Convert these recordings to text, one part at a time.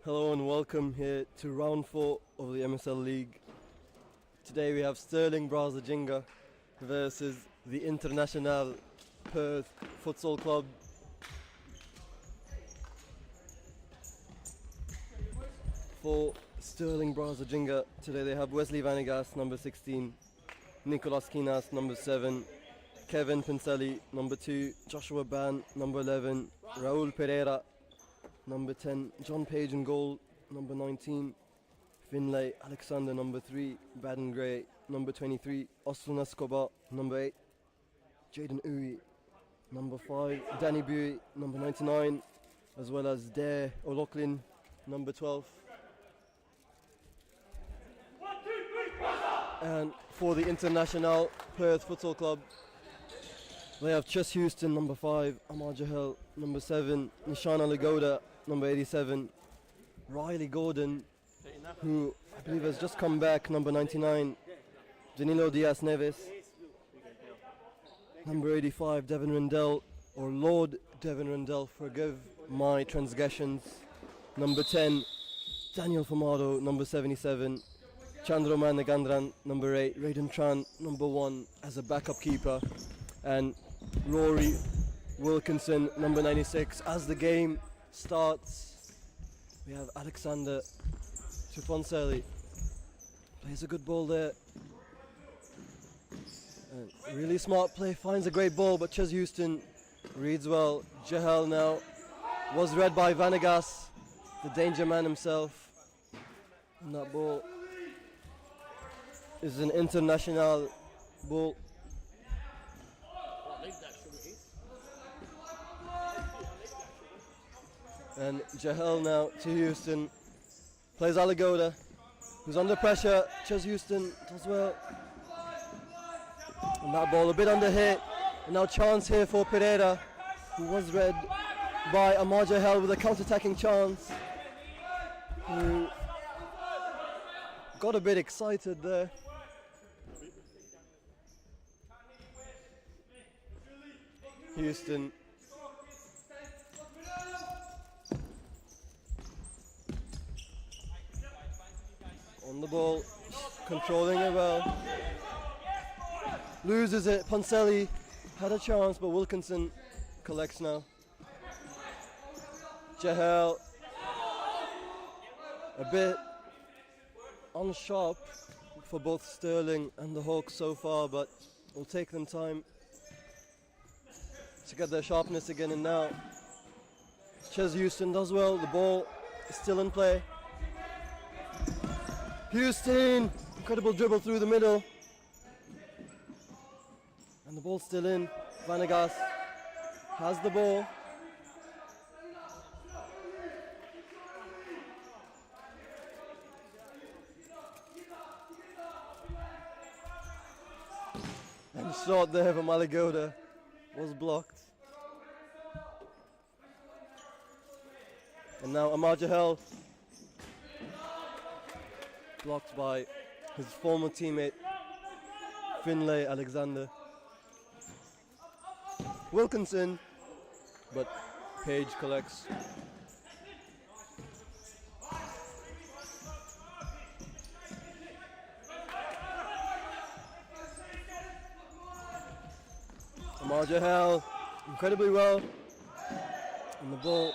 Hello and welcome here to round 4 of the MSL League. Today we have Stirling Braza Ginga versus the Internationale Perth Futsal Club. For Stirling Braza Ginga, today they have Wesley Vanegas, number 16, Nicolas Kinas, number 7, Kevin Pincelli, number 2, Joshua Ban, number 11, Raul Pereira, number 10, John Page in goal, number 19, Finlay Alexander, number 3, Baden Gray, number 23, Osman Escobar, number 8, Jaden Uwe, number 5, Danny Bury, number 99, as well as Dare O'Loughlin, number 12. And for the Internationale Perth Futsal Club, they have Chess Houston, number 5, Amar Jahel, number 7, Nishana Lagoda, number 87, Riley Gordon, who I believe has just come back, number 99, Danilo Diaz Neves, number 85, Devin Rendell, or Lord Devin Rendell, forgive my transgressions, number 10, Daniel Famado, number 77, Chandroman Nagandran, number 8, Raiden Tran, number 1, as a backup keeper, and Rory Wilkinson, number 96. As the game starts, we have Alexander Tuponcelli. Plays a good ball there. And really smart play, finds a great ball, but Ches Houston reads well. Jahel now was read by Vanegas, the danger man himself. And that ball is an international ball. And Jahel now to Houston, plays Alagoda, who's under pressure. Ches Houston does well. And that ball a bit under hit. And now chance here for Pereira, who was read by Amar Jahel with a counter-attacking chance. Who got a bit excited there. Houston on the ball, controlling it well. Loses it. Poncelli had a chance, but Wilkinson collects now. Jahel a bit unsharp for both Stirling and the Hawks so far, but it'll take them time to get their sharpness again. And now Ches Houston does well. The ball is still in play. Houston, incredible dribble through the middle. And the ball's still in. Vanegas has the ball. And the shot there from Alagoda was blocked. And now Amar Jahel, blocked by his former teammate Finlay Alexander. Wilkinson, but Page collects. Amar Jahel incredibly well, and the ball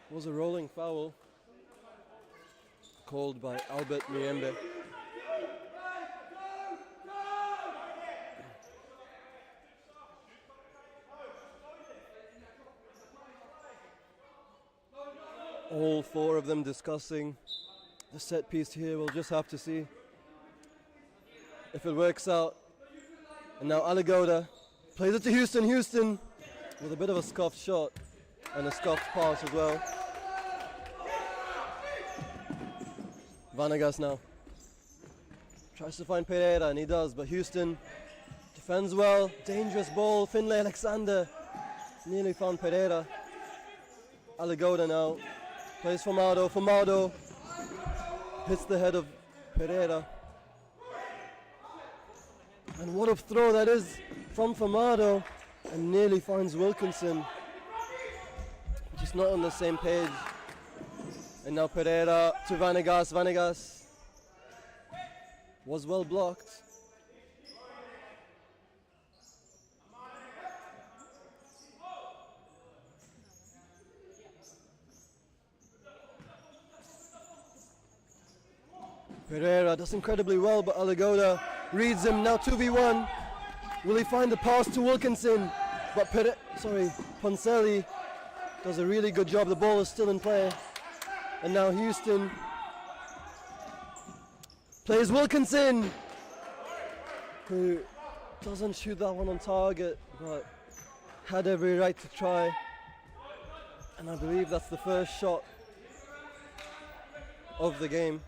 was a rolling foul called by Albert Miembe. All four of them discussing the set piece here. We'll just have to see if it works out. And now Alagoda plays it to Houston. Houston with a bit of a scuffed shot and a scuffed pass as well. Vanegas now tries to find Pereira, and he does, but Houston defends well. Dangerous ball. Finlay Alexander nearly found Pereira. Alagoda now plays Famado. Famado hits the head of Pereira. And what a throw that is from Famado, and nearly finds Wilkinson. just not on the same page. And now Pereira to Vanegas. Vanegas was well blocked. Pereira does incredibly well, but Alagoda reads him. Now 2v1. Will he find the pass to Wilkinson? But Poncelli does a really good job. The ball is still in play. And now Houston plays Wilkinson, who doesn't shoot that one on target, but had every right to try. And I believe that's the first shot of the game.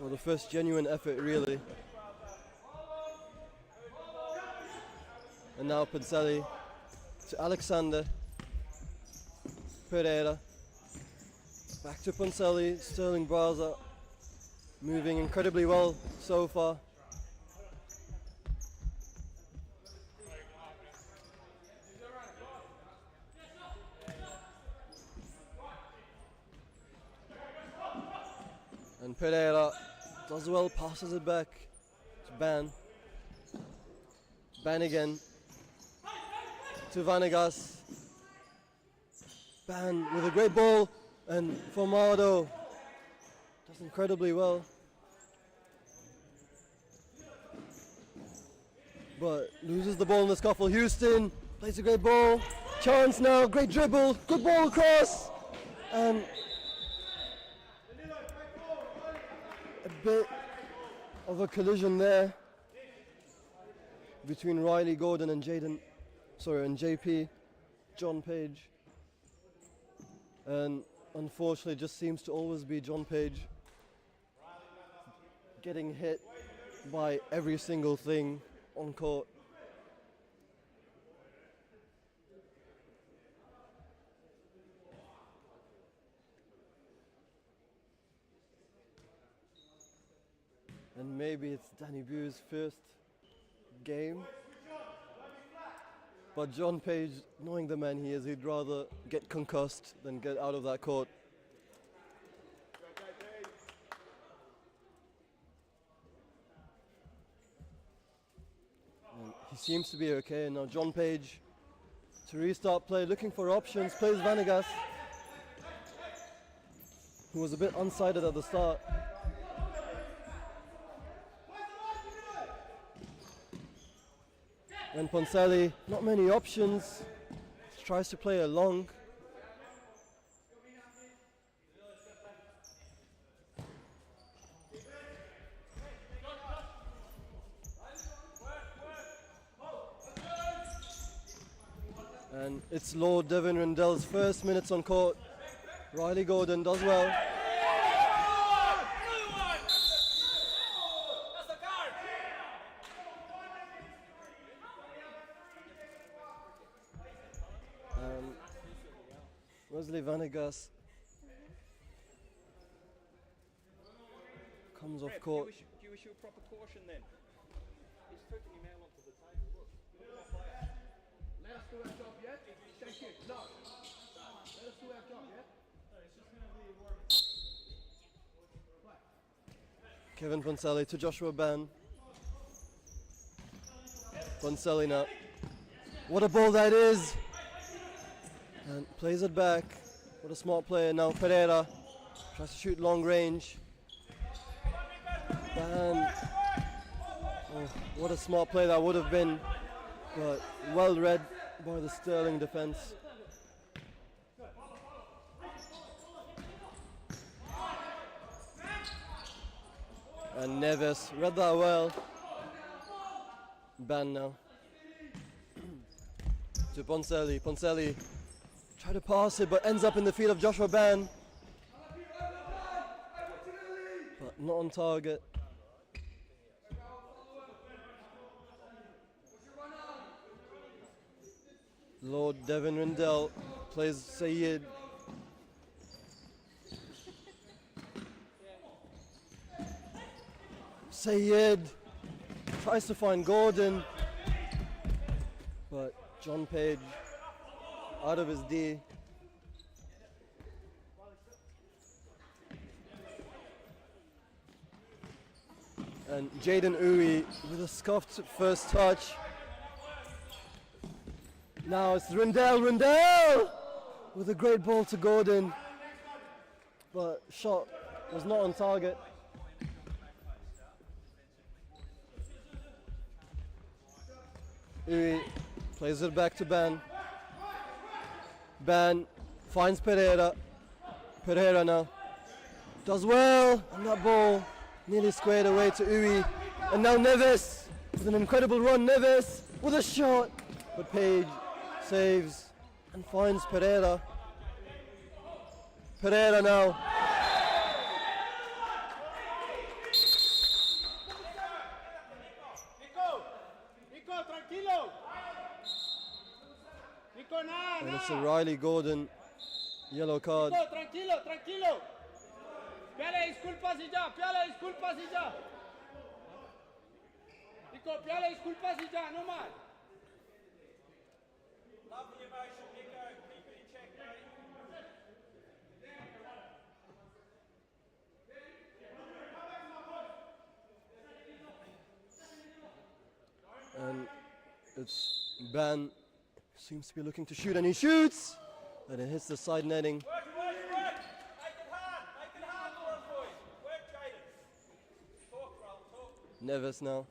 Or the first genuine effort, really. And now Poncelli to Alexander. Pereira. Back to Poncelli. Stirling Braza moving incredibly well so far. And Pereira does well, passes it back to Ban. Ban again to Vanegas. Ban with a great ball, and Formado does incredibly well. But loses the ball in the scuffle. Houston plays a great ball. Chance now, great dribble, good ball across. And a bit of a collision there between Riley Gordon and JP, John Page. And unfortunately, it just seems to always be John Page getting hit by every single thing on court. And maybe it's Danny Bu's first game. But John Page, knowing the man he is, he'd rather get concussed than get out of that court. And he seems to be okay. Now John Page to restart play, looking for options, plays Vanegas, who was a bit unsighted at the start. And Poncelli, not many options, tries to play along. And it's Lord Devin Rendell's first minutes on court. Riley Gordon does well. Wesley Vanegas comes off court. Do you issue proper caution then? He's taking him out onto the table. Look. Let us do our job yet? Thank you. No. Let us do our job yet? Kevin Poncelli to Joshua Ban. Poncelli now. What a ball that is! And plays it back. What a smart player. Now Pereira tries to shoot long range. And what a smart play that would have been. But well read by the Stirling defense. And Neves read that well. Ban now. To Poncelli. Poncelli try to pass it, but ends up in the feet of Joshua Ban. But not on target. Lord Devin Rendell plays Sayed. Sayed tries to find Gordon, but John Page out of his D. And Jaden Uwe with a scuffed first touch. Now it's Rindell with a great ball to Gordon, but shot was not on target. Uwe plays it back to Ban. Ban finds Pereira. Pereira now does well on that ball. Nearly squared away to Uwe. And now Neves with an incredible run. Neves with a shot. But Page saves and finds Pereira. Pereira now. Nico, tranquilo. Nico, nada. And it's a Riley Gordon yellow card. Nico, tranquilo, tranquilo. Píale disculpas y ya, píale disculpas y ya. Nico, píale disculpas y ya, no más. Love the emotion, Nico. Keep it in check, mate. And it's Ban, seems to be looking to shoot, and he shoots! And it hits the side netting. Work. Make it hard for us, boys. Work, Jaden. Talk. Neves now.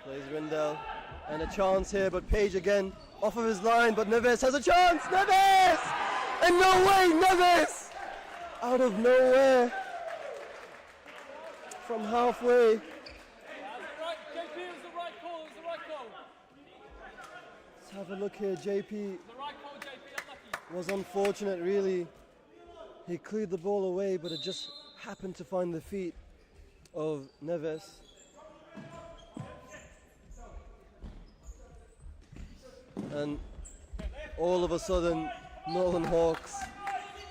Plays Rindell. And a chance here, but Page again off of his line, but Neves has a chance! Neves! And no way, Neves! Out of nowhere. From halfway. JP, it was the right call. Let's have a look here. JP The right call, JP. Unlucky. was unfortunate, really. He cleared the ball away, but it just happened to find the feet of Neves. And all of a sudden, Northern Hawks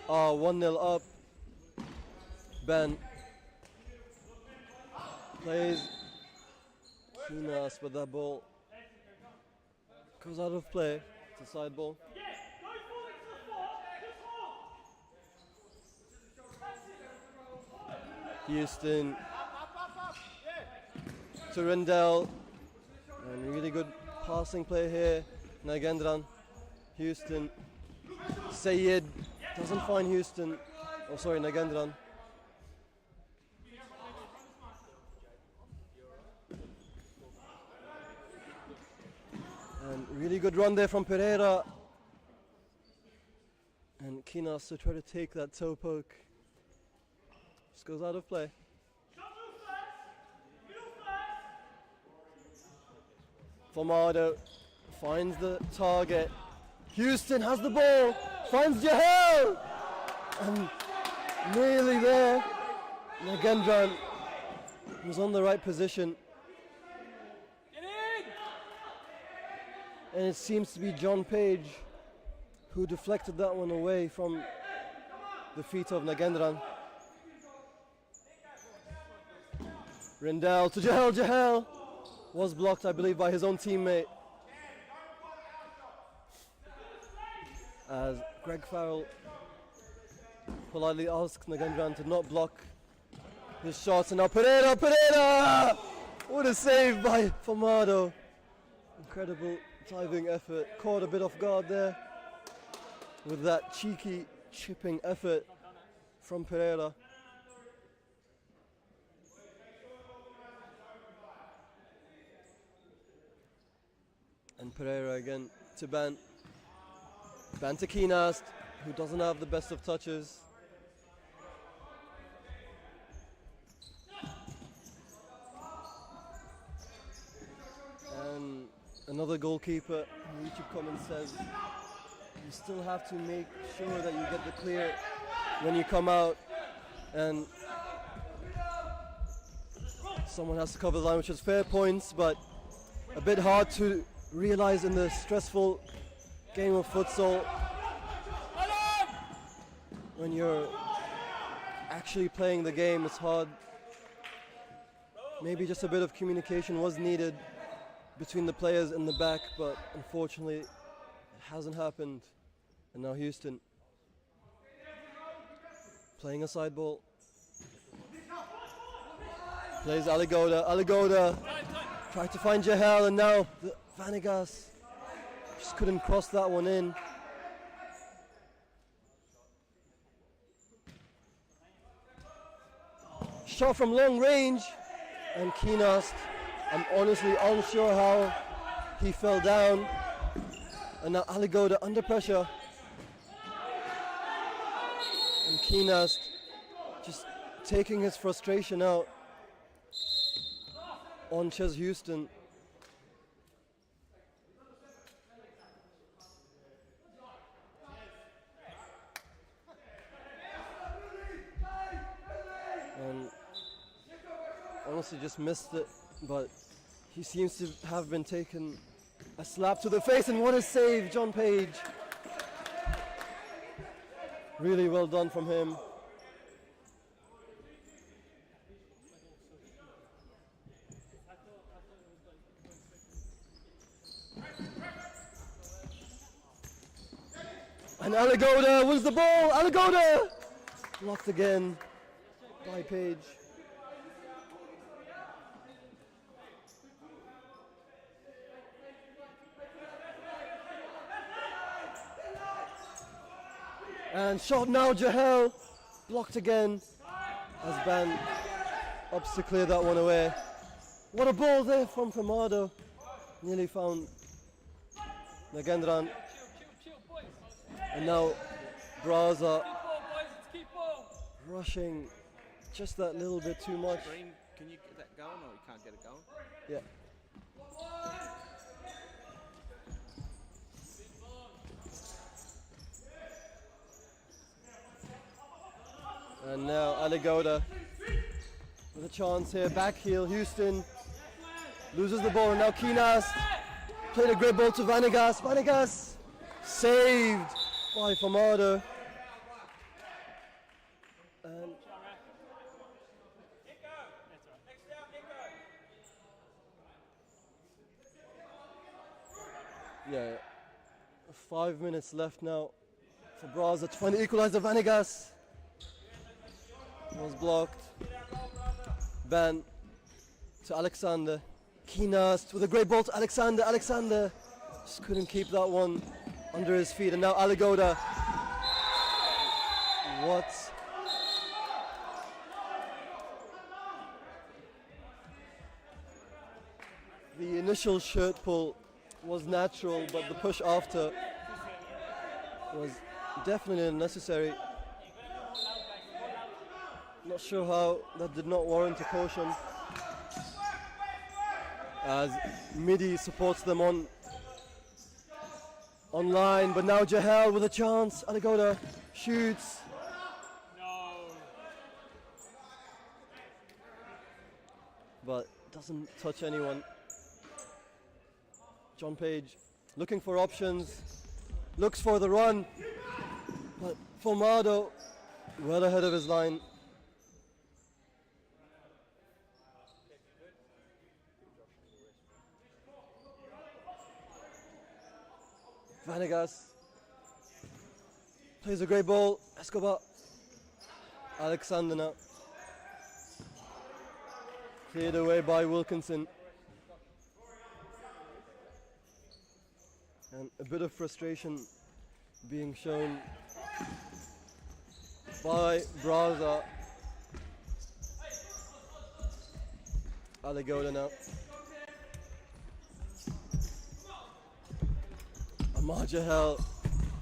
are 1-0 up. Ben plays Kinas, but that ball goes out of play. It's a side ball. Houston to Rindell, and really good passing play here. Nagendran, Houston, Sayed doesn't find Houston. Oh, sorry, Nagendran. And really good run there from Pereira. And Kinas to try to take that toe poke. Just goes out of play. Formado finds the target. Houston has the ball. Finds Jahel. And nearly there. Nagendran was on the right position. And it seems to be John Page who deflected that one away from the feet of Nagendran. Rindell to Jahel. Jahel was blocked, I believe, by his own teammate. As Greg Farrell politely asked Nagendran to not block his shots. And now Pereira! What a save by Formado. Incredible diving effort. Caught a bit off guard there with that cheeky chipping effort from Pereira. And Pereira again to Ban. Ban to Kinas, who doesn't have the best of touches. And another goalkeeper, YouTube comment says, you still have to make sure that you get the clear when you come out. And someone has to cover the line, which is fair points, but a bit hard to realize in the stressful game of futsal when you're actually playing the game. It's hard maybe just a bit of communication was needed between the players in the back, but unfortunately it hasn't happened. And now Houston playing a side ball. Plays Aligoda. Aligoda tried to find Jahel, and now Vanegas just couldn't cross that one in. Shot from long range, and Keenast, I'm honestly unsure how he fell down. And now Aligoda under pressure. And Keenast just taking his frustration out on Ches Houston. And honestly just missed it, but he seems to have been taken a slap to the face, and what a save, John Page. Really well done from him. And Aligoda wins the ball. Aligoda blocked again by Page. And shot now, Jahel, blocked again as Ban opts to clear that one away. What a ball there from Famado. Nearly found Nagendran. And now Braza rushing just that little bit too much. Green, can you get that going, or you can't get it going? Yeah. And now Aligoda with a chance here, back heel, Houston loses the ball, and now Keenast played a great ball to Vanegas. Vanegas saved by Famado. And yeah, 5 minutes left now for Braza to find the equalizer. Vanegas was blocked. Ban to Alexander. Keenast with a great ball to Alexander. Alexander just couldn't keep that one under his feet. And now Aligoda. What? The initial shirt pull was natural, but the push after was definitely unnecessary. Not sure how that did not warrant a caution, as Midi supports them online. But now Jahel with a chance. Aligoda shoots. No. But doesn't touch anyone. John Page looking for options, looks for the run, but Famado well ahead of his line. Vanegas plays a great ball. Escobar. Alexander now. Cleared away by Wilkinson. And a bit of frustration being shown by Braza. Aligoda now. Ahmad Jahel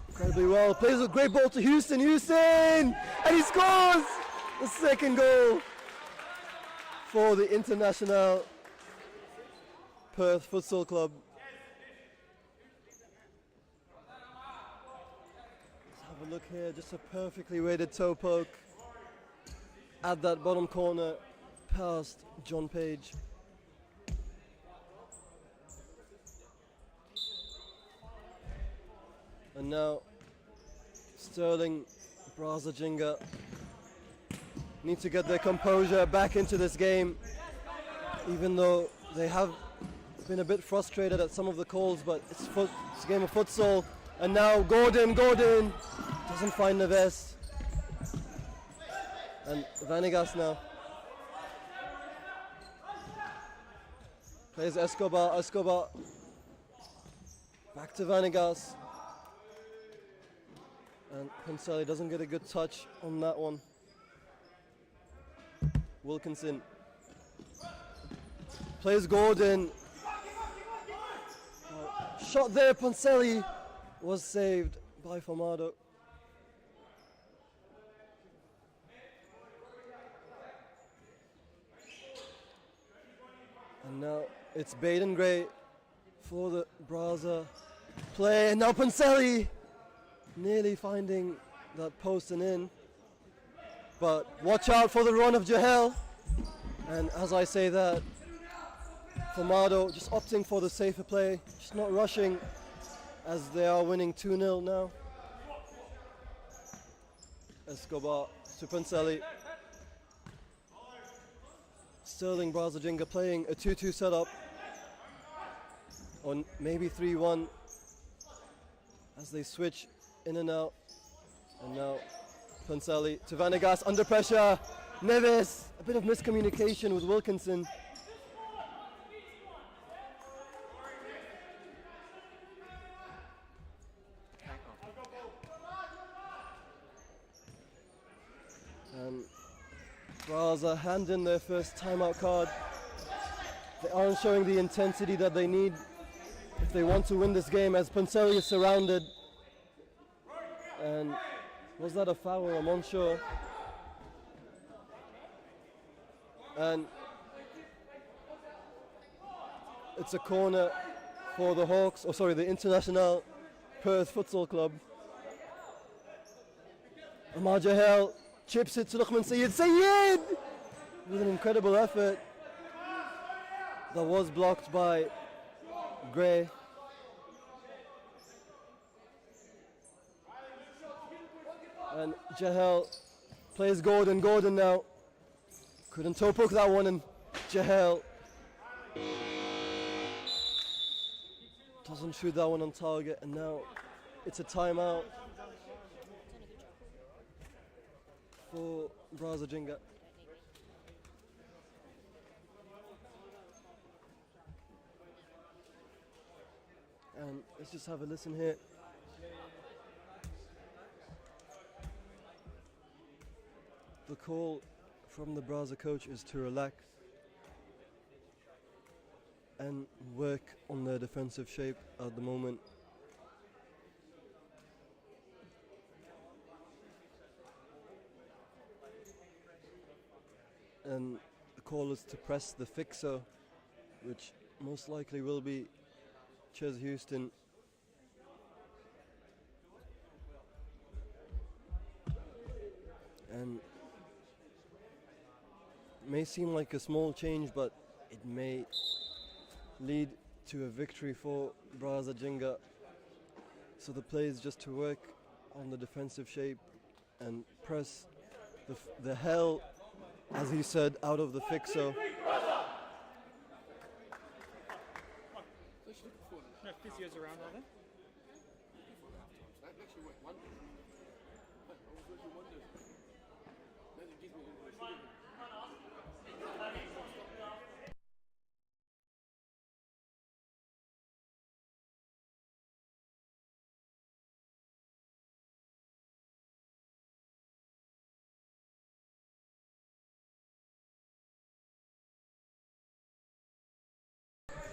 incredibly well. Plays a great ball to Houston. Houston! And he scores the second goal for the Internationale Perth Futsal Club. Let's have a look here. Just a perfectly weighted toe poke at that bottom corner past John Page. And now Stirling Braza Ginga need to get their composure back into this game. even though they have been a bit frustrated at some of the calls, but it's a game of futsal. And now Gordon doesn't find Neves. And Vanegas now plays Escobar. Back to Vanegas. And Poncelli doesn't get a good touch on that one. Wilkinson plays Gordon. Shot there, Poncelli was saved by Formado. And now it's Baden Gray for the Braza play. And now Poncelli nearly finding that post and in. But watch out for the run of Jahel. And as I say that, Formado just opting for the safer play, just not rushing as they are winning 2-0 now. Escobar to Poncelli. Stirling Braza Ginga playing a 2-2 setup, or maybe 3-1 as they switch in and out. And now Poncelli to Vanegas under pressure. Neves, a bit of miscommunication with Wilkinson. And Braza hand in their first timeout card. They aren't showing the intensity that they need if they want to win this game, as Poncelli is surrounded. And was that a foul? I'm unsure. And it's a corner for the Hawks, the Internationale Perth Futsal Club. Amar Jahel chips it to Luqman Sayed with an incredible effort that was blocked by Gray. And Jahel plays Gordon now. Couldn't toe poke that one, and Jahel doesn't shoot that one on target, and now it's a timeout for Braza Ginga. And let's just have a listen here. The call from the Braza coach is to relax and work on their defensive shape at the moment. And the call is to press the fixer, which most likely will be Ches Houston. And may seem like a small change, but it may lead to a victory for Braza Ginga. So the play is just to work on the defensive shape and press the hell, as he said, out of the fixer. No physios around, are there?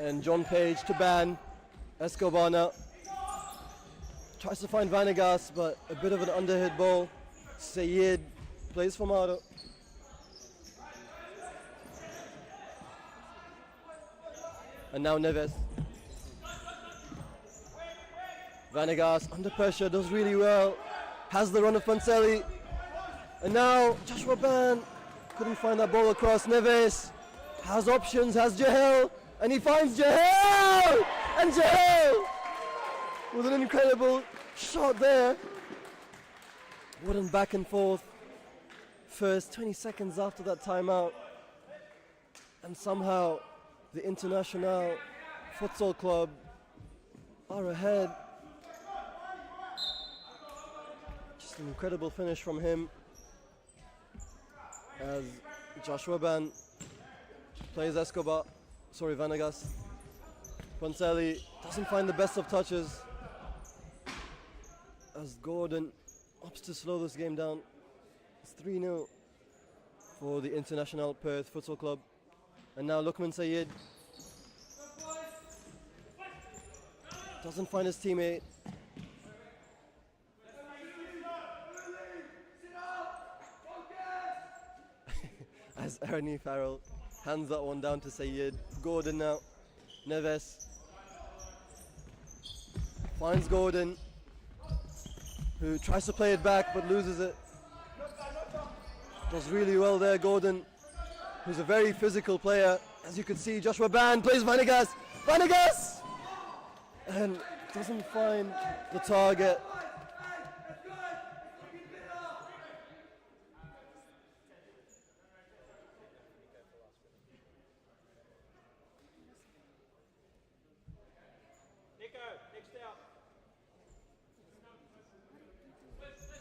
And John Page to ban. Escobar now tries to find Vanegas, but a bit of an underhit ball. Sayed plays for Mado. And now Neves. Vanegas under pressure, does really well. Has the run of Poncelli. And now Joshua Ban couldn't find that ball across. Neves has options, has Jahel. And he finds Jahel! And Jahel with an incredible shot there. Wooden back and forth. First 20 seconds after that timeout. And somehow the Internationale Futsal Club are ahead. Just an incredible finish from him as Joshua Ban plays Vanegas. Poncelli doesn't find the best of touches as Gordon opts to slow this game down. It's 3-0 for the Internationale Perth Futsal Club. And now Lukman Sayed doesn't find his teammate. As Ernie Farrell hands that one down to Sayed. Gordon now. Neves finds Gordon, who tries to play it back but loses it. Does really well there, Gordon, who's a very physical player. As you can see, Joshua Ban plays Vanegas. Vanegas! And doesn't find the target. Nico, next out.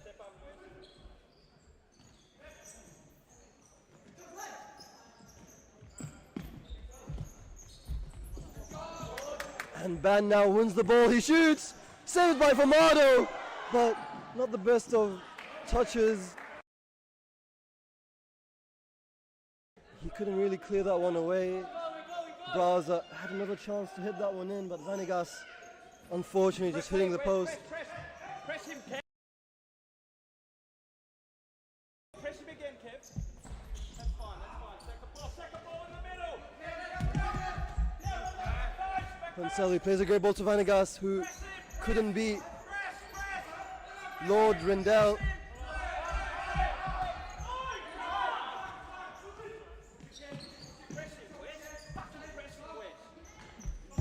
Step up, Wes. And Ban now wins the ball. He shoots! Saved by Famado! But not the best of touches. He couldn't really clear that one away. Braza had another chance to hit that one in, but Vanegas, unfortunately, just hitting the post. Press him, Kev. Press him again, Kev. That's fine, second ball in the middle. Poncelli plays a great ball to Vanegas, who couldn't beat Lord Rindell.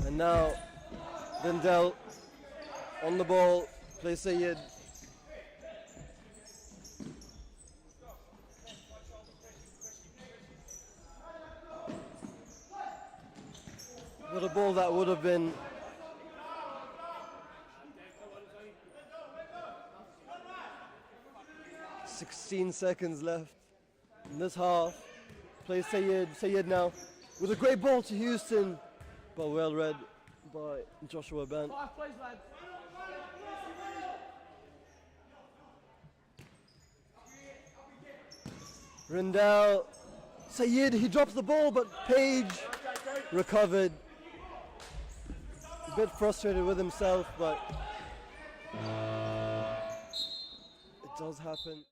And now Rindell on the ball, plays Sayed. What a ball that would have been. "16 seconds left in this half." Plays Sayed. Sayed now with a great ball to Houston, but well read by Joshua Ban. 5 plays, lads. Rindell. Sayed, he drops the ball, but Page recovered. A bit frustrated with himself, but it does happen.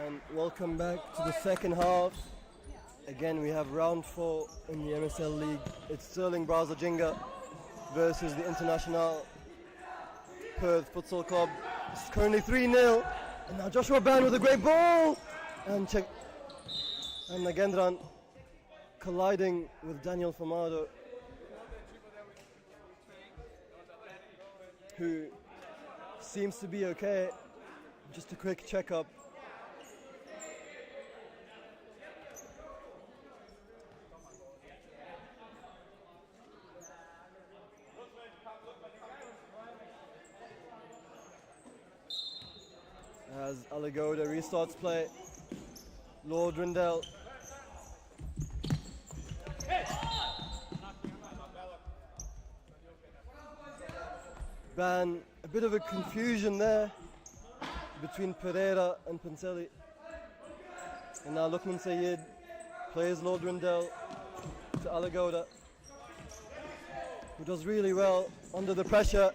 And welcome back to the second half. Again, we have round 4 in the MSL League. It's Stirling Braza Ginga versus the Internationale Perth Futsal Club. It's currently 3-0. And now Joshua Ban with a great ball! And Nagendran colliding with Daniel Famado, who seems to be okay. Just a quick checkup. As Aligoda restarts play, Lord Rindell. Ban, a bit of a confusion there between Pereira and Pincelli. And now Lukman Sayed plays Lord Rindell to Aligoda, who does really well under the pressure.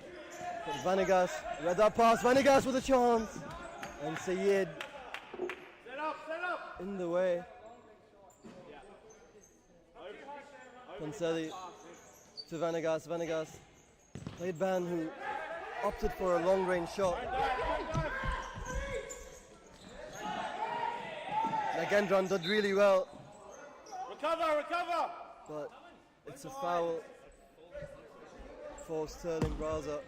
But Vanagas read that pass, Vanagas with a chance. And Sayed in the way. Pincelli to Vanagas, Vanagas played Ban, who opted for a long range shot. Nagendran did really well. Recover! But it's a foul for Stirling Braza.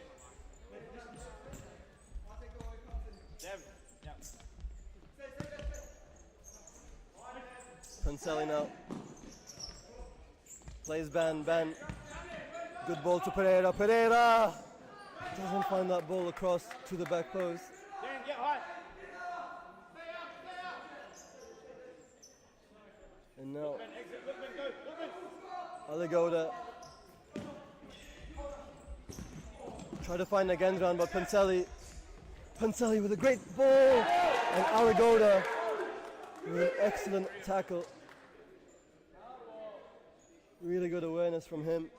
Pincelli now plays Ban, good ball to Pereira, doesn't find that ball across to the back post. Get high. And now Aligoda try to find Nagendran, but Pincelli with a great ball, and Aligoda with an excellent tackle. Really good awareness from him.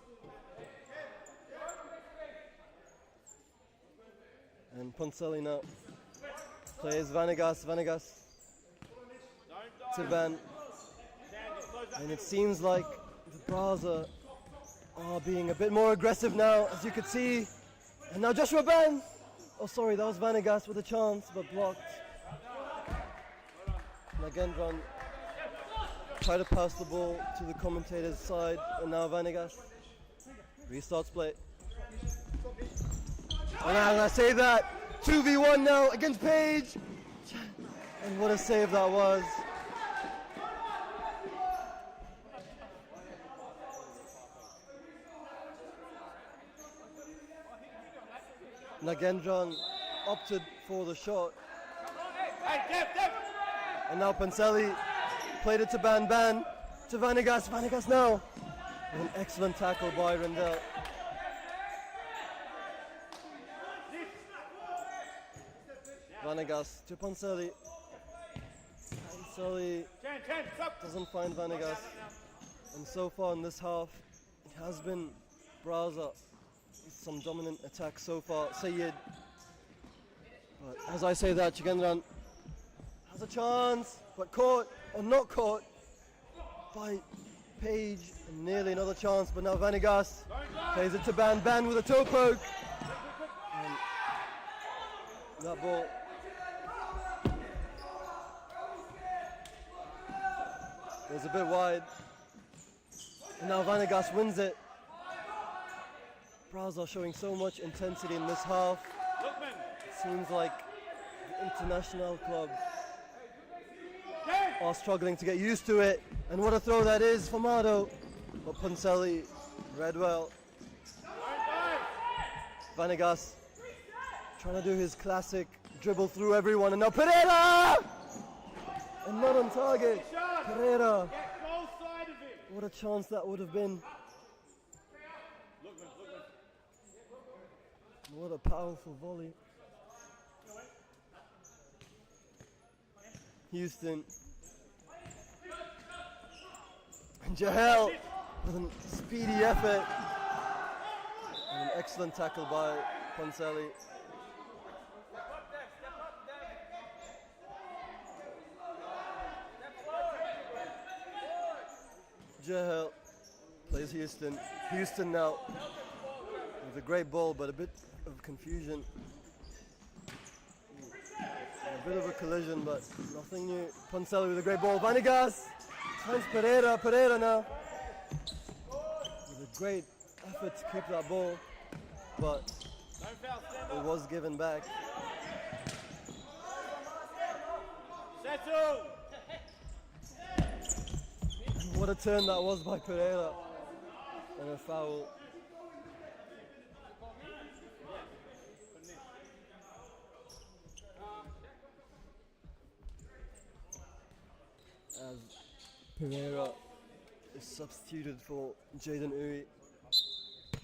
And Pincelli now plays Vanagas to Van. And it seems like the Braza are being a bit more aggressive now, as you could see. And now Joshua Ban. Oh, sorry, that was Vanagas with a chance, but blocked. Nagendran try to pass the ball to the commentator's side, and now Vanagas restarts play. And as I say that, 2v1 now against Page. And what a save that was. Nagendran opted for the shot. And now Pincelli played it to Ban, to Vanagas now. An excellent tackle by Rindell. Vanagas to Pincelli. Pincelli doesn't find Vanagas. And so far in this half, it has been Braza with some dominant attacks so far. Sayed. But as I say that, Chigendran has a chance, but caught, or not caught, by Page. And nearly another chance, but now Vanagas plays it to Ban with a toe poke. And that ball was a bit wide. And now Vanagas wins it. Braza showing so much intensity in this half. It seems like the Internationale club are struggling to get used to it. And what a throw that is, Famado. But Pincelli read well. Vanagas trying to do his classic dribble through everyone, and now Pereira! And not on target. Pereira. What a chance that would have been. What a powerful volley. Houston. And Jahel with a speedy effort. And an excellent tackle by Pincelli. Jahel plays Houston. Houston now with a great ball, but a bit of confusion. A bit of a collision, but nothing new. Poncelli with a great ball. Vanegas finds Pereira. Pereira now with a great effort to keep that ball, but it was given back. Settle! What a turn that was by Pereira, and a foul. As Pereira is substituted for Jaden Uwe.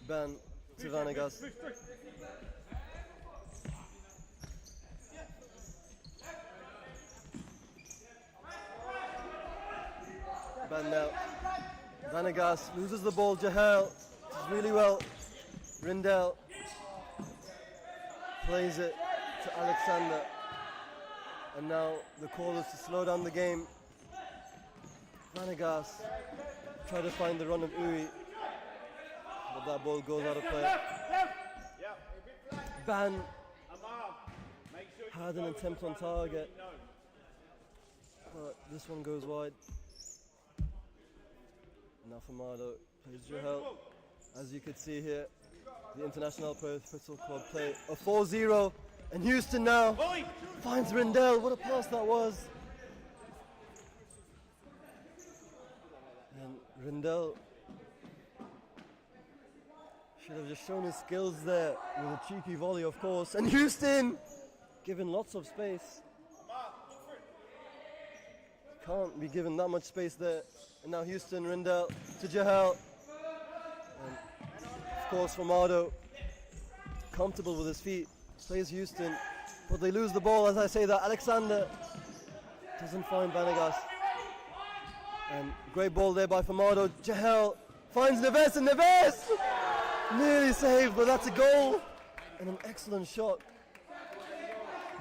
Ban to Vanegas. Ban now. Vanegas loses the ball. Jahel does really well. Rindell plays it to Alexander. And now the call is to slow down the game. Vanegas try to find the run of Uwe, but that ball goes out of play. Ban had an attempt on target, but this one goes wide. Now Famado plays Jahel. As you can see here, the Internationale Perth Football Club play a 4-0, and Houston now finds Rindell. What a pass that was! And Rindell should have just shown his skills there with a cheeky volley, of course. And Houston given lots of space. Can't be given that much space there. And now Houston, Rindell to Jahel. And of course Famado, comfortable with his feet, plays Houston. But they lose the ball, as I say that. Alexander doesn't find Vanegas. And great ball there by Famado. Jahel finds Neves, and Neves nearly saved, but that's a goal. And an excellent shot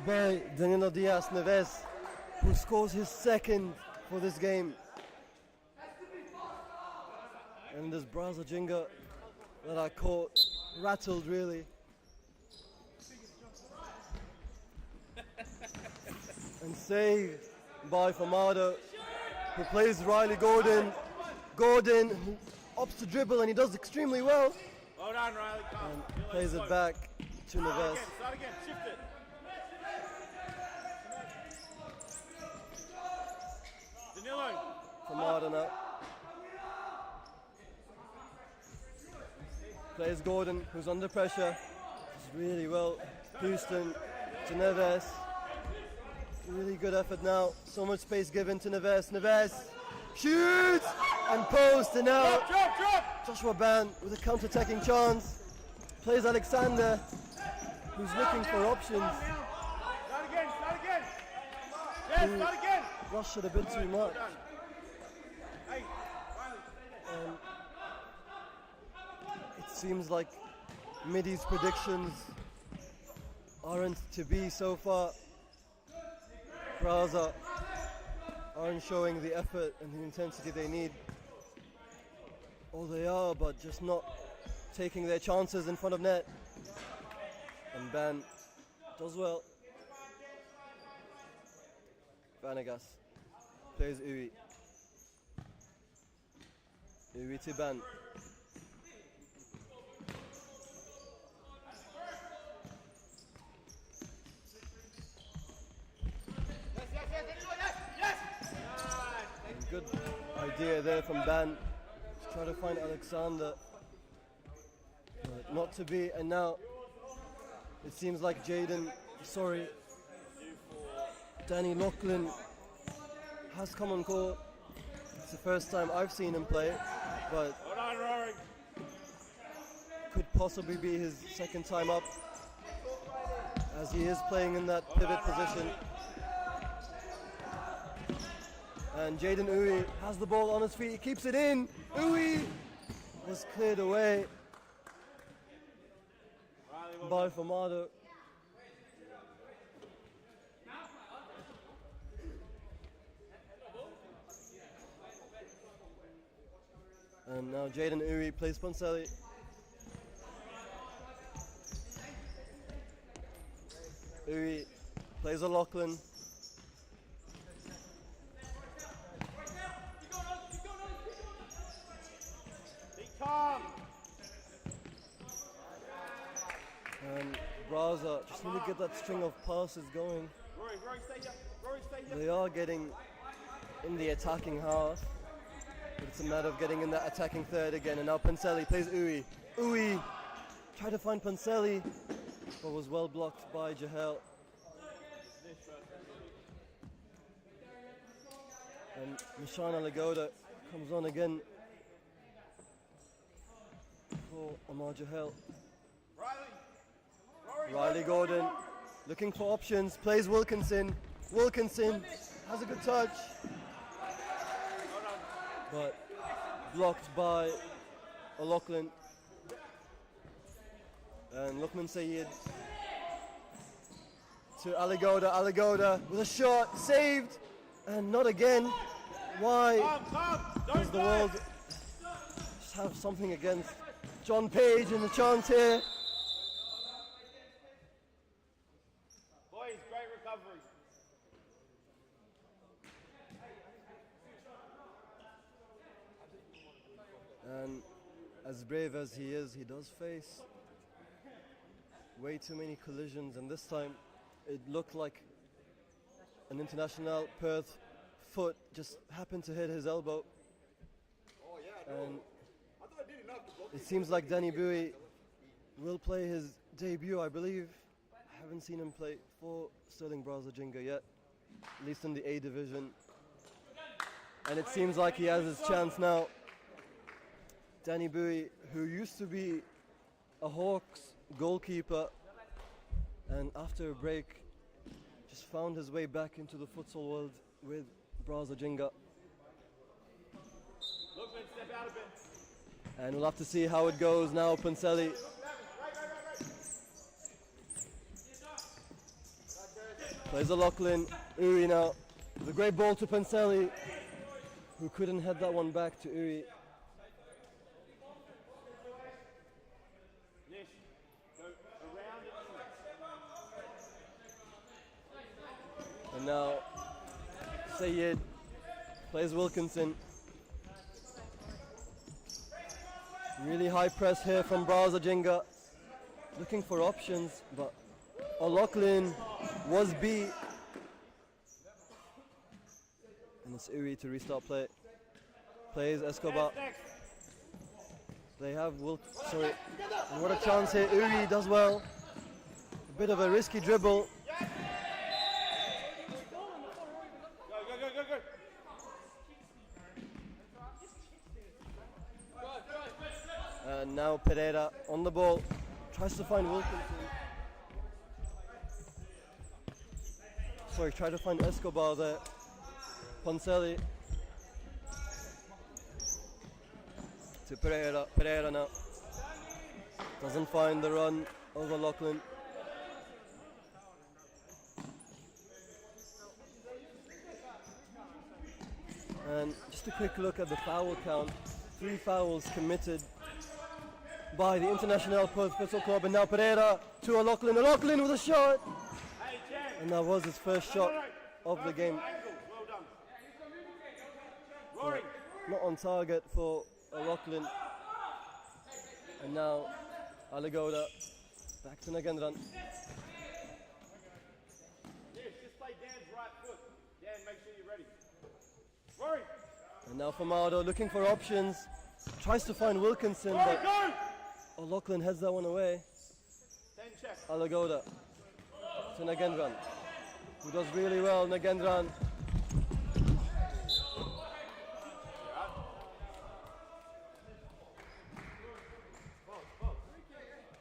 by Danilo Diaz Neves, who scores his second for this game. And this Braza Ginga that I caught rattled really. And saved by Famado, who plays Riley Gordon. Gordon who opts to dribble, and he does extremely well. Well done, Riley. And plays it back to Neves. Start again, shift it. Danilo. Famado now. Plays Gordon, who's under pressure. Does really well. Houston to Neves. Really good effort now. So much space given to Neves. Neves shoots and post, and now Drop! Joshua Ban with a counter-attacking chance. Plays Alexander, who's looking for options. Start again. Yes, start again. Rushed it a bit too much. Hey, Riley. It seems like Midi's predictions aren't to be so far. Braza aren't showing the effort and the intensity they need. Or they are, but just not taking their chances in front of net. And Ban does well. Vanegas plays Uwe. Uwe to Ban. Good idea there from Ban to try to find Alexander, but not to be. And now it seems like Danny Laughlin has come on court. It's the first time I've seen him play, but Well done, Rory. could possibly be his second time up, as he is playing in that pivot position. And Jaden Uwe has the ball on his feet, he keeps it in. Uwe was cleared away by Famado. And now Jaden Uwe plays Poncelli. Uwe plays O'Loughlin. Be calm. And Braza just need to get that string of passes going. Rory, stay here. Rory, stay here. They are getting in the attacking half, but it's a matter of getting in that attacking third again. And now Poncelli plays Uwe. Uwe tried to find Poncelli, but was well blocked by Jahel. And Mishana Lagoda comes on again for Omar Jahel. Riley Gordon looking for options, plays Wilkinson. Wilkinson has a good touch, but blocked by O'Loughlin. And Luqman Sayed to Aligoda. Aligoda with a shot, saved, and not again. Why does the world just have something against John Page in the chance here? Boys, great recovery. And as brave as he is, he does face way too many collisions, and this time it looked like an Internationale Perth foot just happened to hit his elbow. And it seems like Danny Bowie will play his debut, I believe. I haven't seen him play for Stirling Braza Ginga yet, at least in the A division. And it seems like he has his chance now. Danny Bowie, who used to be a Hawks goalkeeper, and after a break just found his way back into the futsal world with Braza Ginga. Lookman, step out a bit. And we'll have to see how it goes now. Poncelli plays O'Loughlin. Uwe now with a great ball to Poncelli, who couldn't head that one back to Uwe. Nish, go around it. And now Sayed plays Wilkinson. Really high press here from Braza Ginga, looking for options, but O'Loughlin was beat. And it's Uwe to restart play. Plays Escobar. They have sorry. And what a chance here. Uwe does well. A bit of a risky dribble. Go. And now Pereira on the ball. Tries to find Wilkinson. Sorry, try to find Escobar there. Poncelli to Pereira. Pereira now doesn't find the run of O'Loughlin. And just a quick look at the foul count. 3 fouls committed by the Internationale Perth Futsal Club, and now Pereira to O'Loughlin. O'Loughlin with a shot, and that was his first shot of the game. Well done. Rory. Not on target for O'Loughlin. And now Aligoda back to Nagendran. Nish, just play Dan's right foot. Dan, make sure you're ready. Rory. And now Famado looking for options. Tries to find Wilkinson, Rory, but go! O'Loughlin heads that one away. 10 check. Aligoda to Nagendran, who does really well. Nagendran.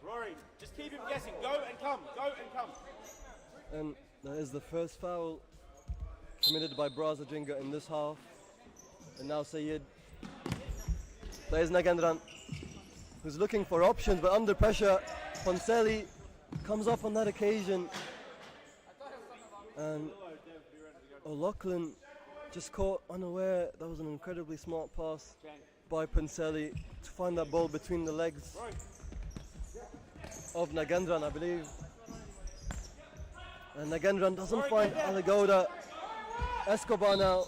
Rory, just keep him guessing. Go and come. And that is the first foul committed by Braza Ginga in this half. And now Sayed plays Nagendran, who's looking for options, but under pressure. Poncelli comes up on that occasion. And O'Loughlin just caught unaware. That was an incredibly smart pass by Panselli to find that ball between the legs of Nagendran, I believe. And Nagendran doesn't find Alagoda. Escobar now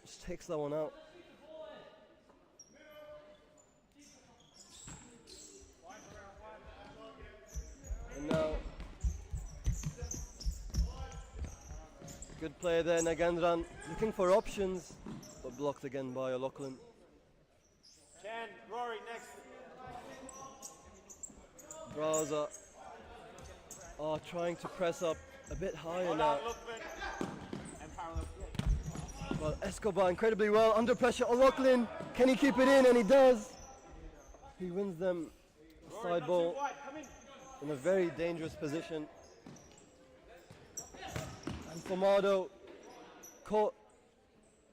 just takes that one out. And now, good play there, Nagendran looking for options, but blocked again by O'Loughlin. Chan, Rory, next. Braza are trying to press up a bit higher Hold now, on, Lookman. And parallel. but Escobar incredibly well, under pressure. O'Loughlin, can he keep it in? And he does. He wins them a Rory, side not ball too wide, come in. in a very dangerous position. And Formado caught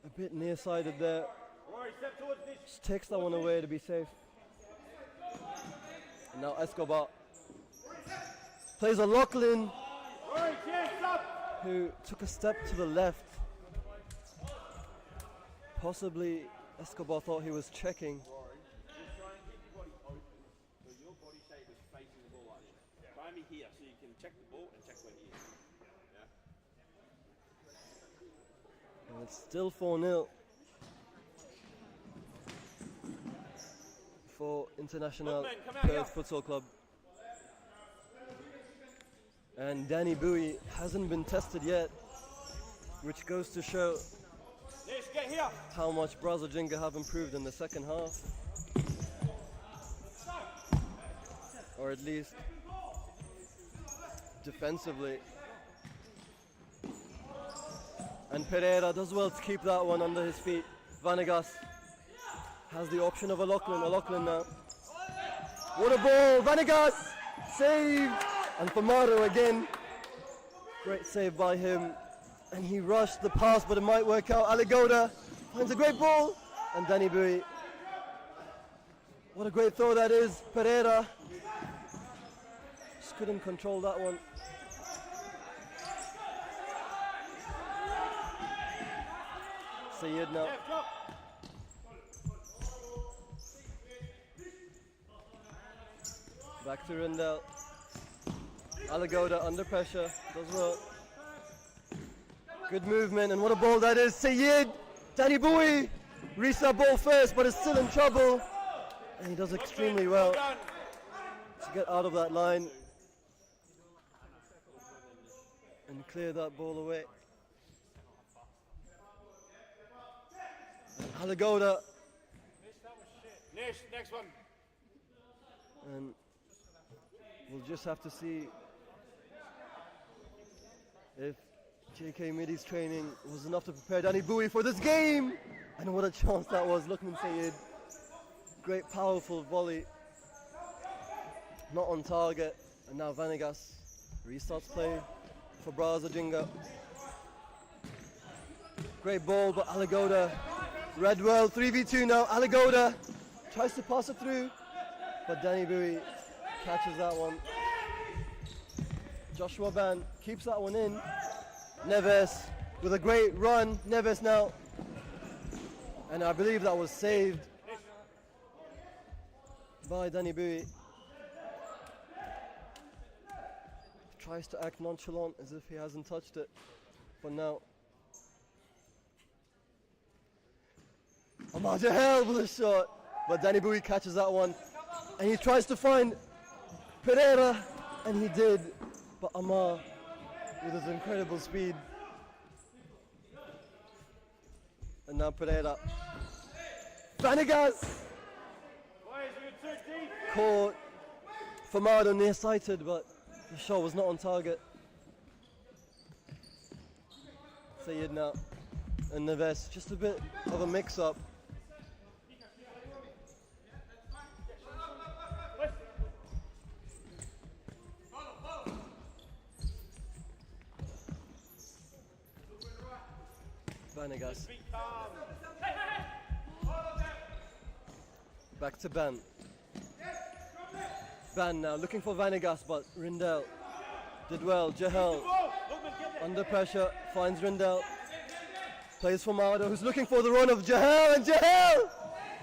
a bit nearsighted there. Rory, step towards this. Just takes that one away to be safe. And now Escobar plays O'Loughlin, Rory, chance up. who took a step to the left. Possibly Escobar thought he was checking. Rory, just try and keep your body open. So your body shape is facing the ball like this. Try and be here so you can check the ball and check where he is. Yeah? And it's still 4-0 for Internationale Lookman, come out here. Perth Futsal Club. And Danny Bowie hasn't been tested yet, which goes to show Nish, get here. how much Braza Ginga have improved in the second half. Or at least defensively. And Pereira does well to keep that one under his feet. Vanegas has the option of O'Loughlin. O'Loughlin now. What a ball! Vanegas! Saved! And Formado again. Great save by him. And he rushed the pass, but it might work out. Alagoda finds a great ball. And Danny Bowie. What a great throw that is. Pereira just couldn't control that one. Sayed now. Left, drop. Back to Rindell. Alagoda under pressure. Does well. Good movement, and what a ball that is. Sayed! Danny Bowie reached that ball first, but is still in trouble. And he does extremely well Done. to get out of that line and clear that ball away. Alagoda, Nish, next one. and we'll just have to see if JK Midi's training was enough to prepare Danny Bowie for this game. And what a chance that was. Lukman Sayed, great powerful volley, not on target. And now Vanegas restarts play for Braza Ginga. Great ball, but Alagoda read well. 3v2 now. Alagoda tries to pass it through, but Danny Bowie catches that one. Joshua Ban keeps that one in. Neves with a great run. Neves now. And I believe that was saved by Danny Bowie. Tries to act nonchalant as if he hasn't touched it. But now Amar Jahel with a shot. But Danny Bowie catches that one. And he tries to find Pereira. And he did. But Amar with his incredible speed. And now Pereira. Vanegas! Boys, we're too deep. Caught. Formado nearsighted, but the shot was not on target. Sayed now. And Neves, just a bit of a mix-up. Vanegas. Be calm. Back to Ban. Ban now looking for Vanegas, but Rindell did well. Jahel Ball. Lookman, get there. under pressure finds Rindell. Plays for Mado, who's looking for the run of Jahel, and Jahel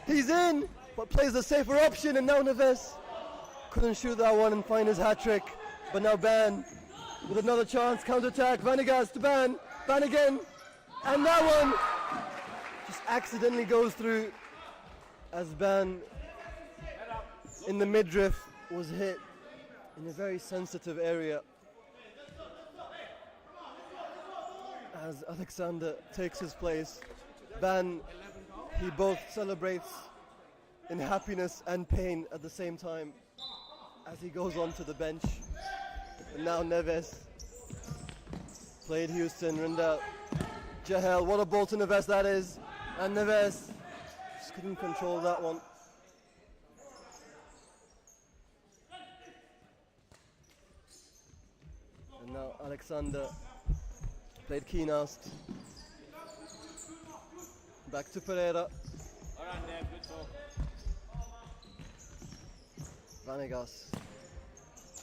He's in, but plays the safer option, and now Neves couldn't shoot that one and find his hat trick. But now Ban with another chance, counter-attack, Vanegas to Ban again, and that one just accidentally goes through as Ban in the midriff was hit in a very sensitive area. As Alexander takes his place, Ban, he both celebrates in happiness and pain at the same time as he goes onto the bench. And now Neves played Houston, Rindell, Jahel, what a ball to Neves that is, and Neves just couldn't control that one. And now Alexander played Keenast. Back to Pereira. All right, Dave, good ball. Vanegas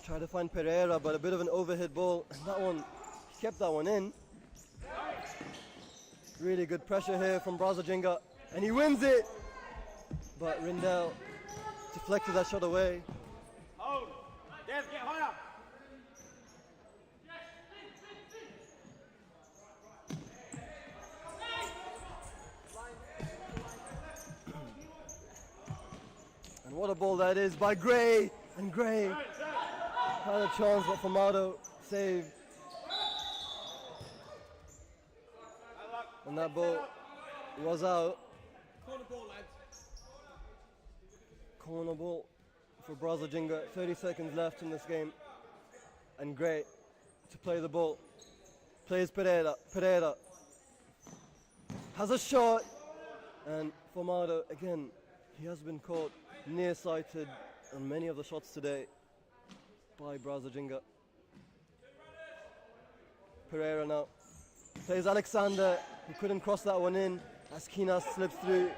tried to find Pereira, but a bit of an overhit ball, and that one, he kept that one in. Really good pressure here from Braza Ginga, and he wins it. But Rindell deflected that shot away. Hold. Dave, get higher. And what a ball that is by Gray, and Gray had a chance, but Fumado saved. And that ball was out. Corner ball, lads. Corner ball for Braza Ginga. 30 seconds left in this game. And Gray to play the ball. Plays Pereira. Pereira has a shot. And Fumado, again, he has been caught nearsighted on many of the shots today by Braza Ginga. Pereira now plays Alexander, who couldn't cross that one in as Keenast slips through.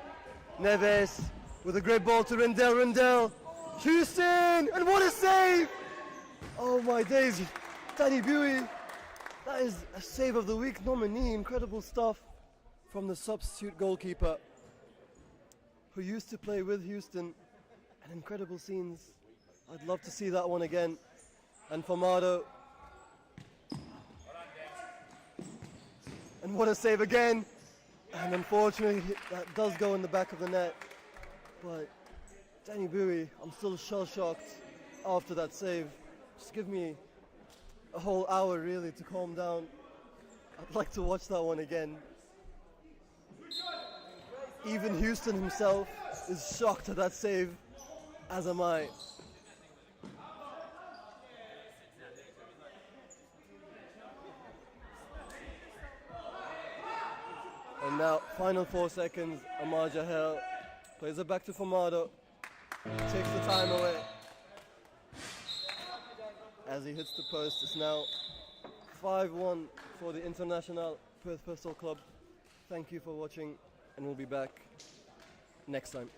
Neves with a great ball to Rindell. Rindell, Houston, and what a save! Oh my days, Danny Buie. That is a save of the week nominee. Incredible stuff from the substitute goalkeeper who used to play with Houston, and incredible scenes. I'd love to see that one again. And Fumado. And what a save again. And unfortunately, that does go in the back of the net. But Danny Buie, I'm still shell-shocked after that save. Just give me a whole hour really to calm down. I'd like to watch that one again. Even Houston himself is shocked at that save, as am I. And now, final 4 seconds, Amar Jahel plays it back to Fumado, takes the time away. As he hits the post, it's now 5-1 for the Internationale Perth Pistol Club. Thank you for watching, and we'll be back next time.